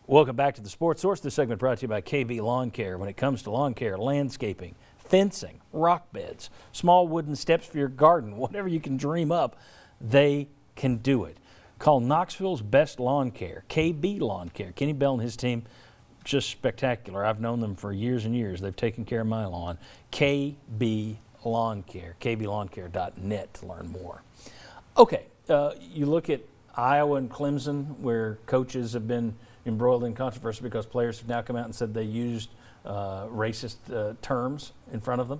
Welcome back to the Sports Source. This segment brought to you by KB Lawn Care. When it comes to lawn care, landscaping, fencing, rock beds, small wooden steps for your garden, whatever you can dream up, they can do it. Call Knoxville's best lawn care, KB Lawn Care. Kenny Bell and his team, just spectacular. I've known them for years and years. They've taken care of my lawn. KB Lawn Care, kblawncare.net to learn more. Okay, you look at Iowa and Clemson, where coaches have been embroiled in controversy because players have now come out and said they used racist terms in front of them.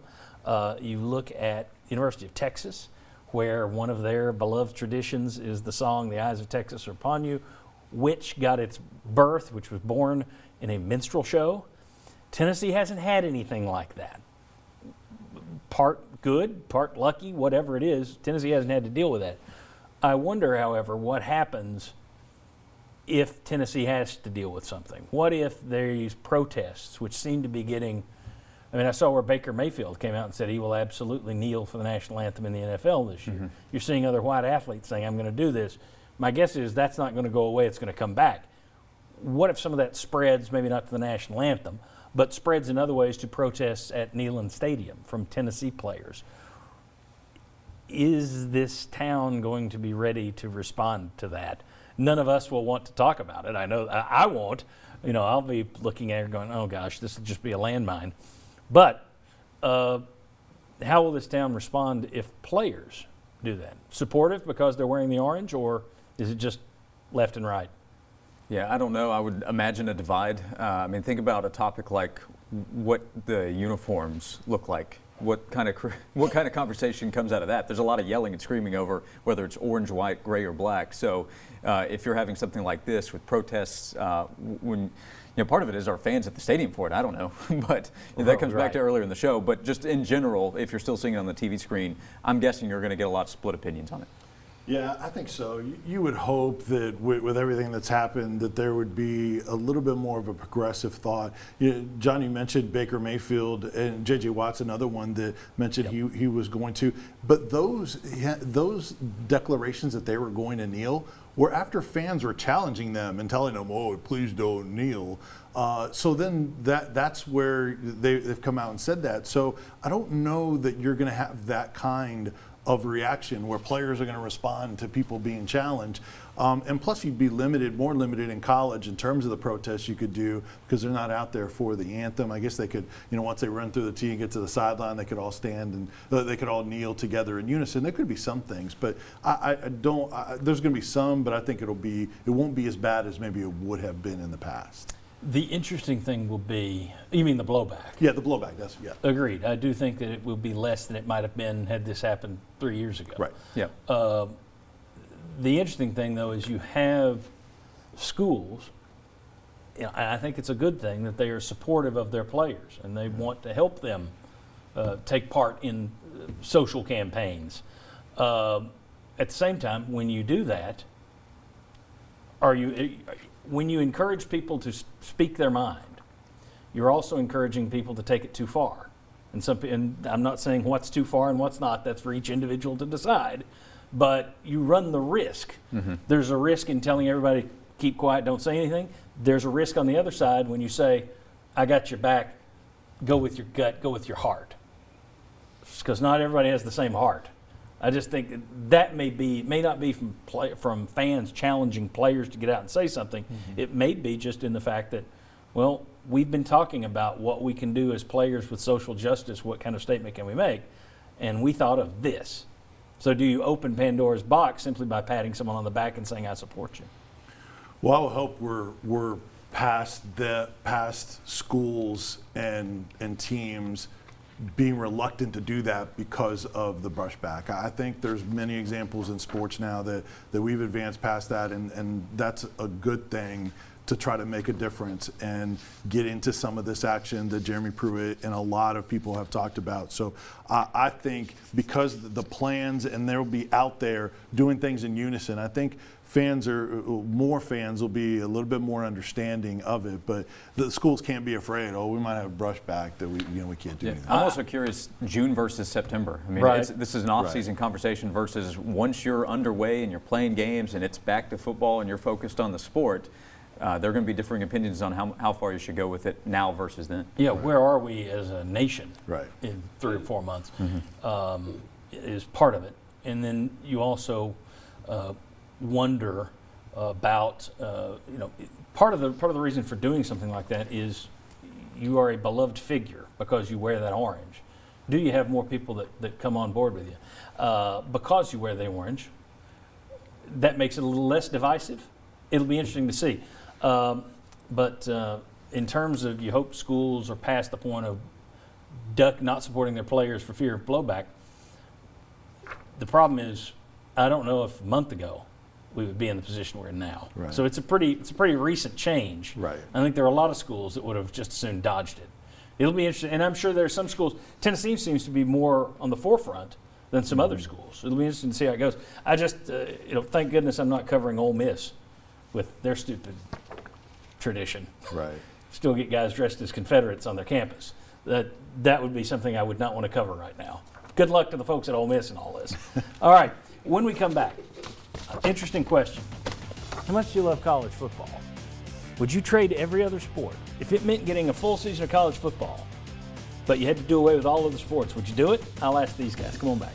You look at University of Texas, where one of their beloved traditions is the song "The Eyes of Texas Are Upon You," which got its birth, which was born in a minstrel show. Tennessee hasn't had anything like that. Part good, part lucky, whatever it is, Tennessee hasn't had to deal with that. I wonder, however, what happens if Tennessee has to deal with something. What if these protests, which seem to be getting, I mean, I saw where Baker Mayfield came out and said he will absolutely kneel for the national anthem in the NFL this year. Mm-hmm. You're seeing other white athletes saying, I'm going to do this. My guess is that's not going to go away. It's going to come back. What if some of that spreads, maybe not to the national anthem, but spreads in other ways to protests at Neyland Stadium from Tennessee players? Is this town going to be ready to respond to that? None of us will want to talk about it. I know I won't. You know, I'll be looking at it going, oh gosh, this will just be a landmine. But how will this town respond if players do that? Supportive because they're wearing the orange, or is it just left and right? Yeah, I don't know. I would imagine a divide. I mean, think about a topic like what the uniforms look like. What kind of conversation comes out of that? There's a lot of yelling and screaming over whether it's orange, white, gray, or black. So if you're having something like this with protests, when part of it is our fans at the stadium for it. I don't know, but that comes back to earlier in the show. But just in general, if you're still seeing it on the TV screen, I'm guessing you're going to get a lot of split opinions on it. Yeah, I think so. You would hope that with everything that's happened that there would be a little bit more of a progressive thought. John, you mentioned Baker Mayfield, and J.J. Watt's another one that mentioned he was going to. But those declarations that they were going to kneel were after fans were challenging them and telling them, oh, please don't kneel. So then that's where they've come out and said that. So I don't know that you're going to have that kind of reaction where players are going to respond to people being challenged. And plus you'd be more limited in college in terms of the protests you could do because they're not out there for the anthem. I guess they could, once they run through the tee and get to the sideline, they could all stand and they could all kneel together in unison. There could be some things, but there's going to be some, but I think it won't be as bad as maybe it would have been in the past. The interesting thing will be, you mean the blowback? Yeah, the blowback, yeah. Agreed. I do think that it will be less than it might have been had this happened 3 years ago. Right, yeah. The interesting thing, though, is you have schools, and I think it's a good thing that they are supportive of their players and they want to help them take part in social campaigns. At the same time, when you do that, when you encourage people to speak their mind, you're also encouraging people to take it too far. And I'm not saying what's too far and what's not. That's for each individual to decide. But you run the risk. Mm-hmm. There's a risk in telling everybody, keep quiet, don't say anything. There's a risk on the other side when you say, I got your back, go with your gut, go with your heart. Because not everybody has the same heart. I just think that may not be from fans challenging players to get out and say something. Mm-hmm. It may be just in the fact that, well, we've been talking about what we can do as players with social justice, what kind of statement can we make, and we thought of this. So do you open Pandora's box simply by patting someone on the back and saying, I support you? Well, I would hope we're past schools and teams being reluctant to do that because of the brushback. I think there's many examples in sports now that we've advanced past that, and that's a good thing to try to make a difference and get into some of this action that Jeremy Pruitt and a lot of people have talked about. So I think because the plans, and they'll be out there doing things in unison, I think more fans will be a little bit more understanding of it, but the schools can't be afraid. Oh, we might have brushback that we can't do anything. I'm also curious, June versus September. I mean, this is an off-season conversation versus once you're underway and you're playing games and it's back to football and you're focused on the sport. There are going to be differing opinions on how far you should go with it now versus then. Yeah, where are we as a nation Right. in 3 or 4 months is part of it. And then you also wonder about, part of the reason for doing something like that is you are a beloved figure because you wear that orange. Do you have more people that come on board with you? Because you wear the orange, that makes it a little less divisive. It'll be interesting to see. But in terms of you hope schools are past the point of not supporting their players for fear of blowback, the problem is I don't know if a month ago we would be in the position we're in now. Right. So it's a pretty recent change. Right. I think there are a lot of schools that would have just as soon dodged it. It'll be interesting, and I'm sure there are some schools. Tennessee seems to be more on the forefront than some other schools. It'll be interesting to see how it goes. I just, thank goodness I'm not covering Ole Miss with their stupid tradition. Right. Still get guys dressed as Confederates on their campus. That would be something I would not want to cover right now. Good luck to the folks at Ole Miss and all this. All right, when we come back, interesting question. How much do you love college football? Would you trade every other sport if it meant getting a full season of college football, but you had to do away with all other sports? Would you do it? I'll ask these guys. Come on back.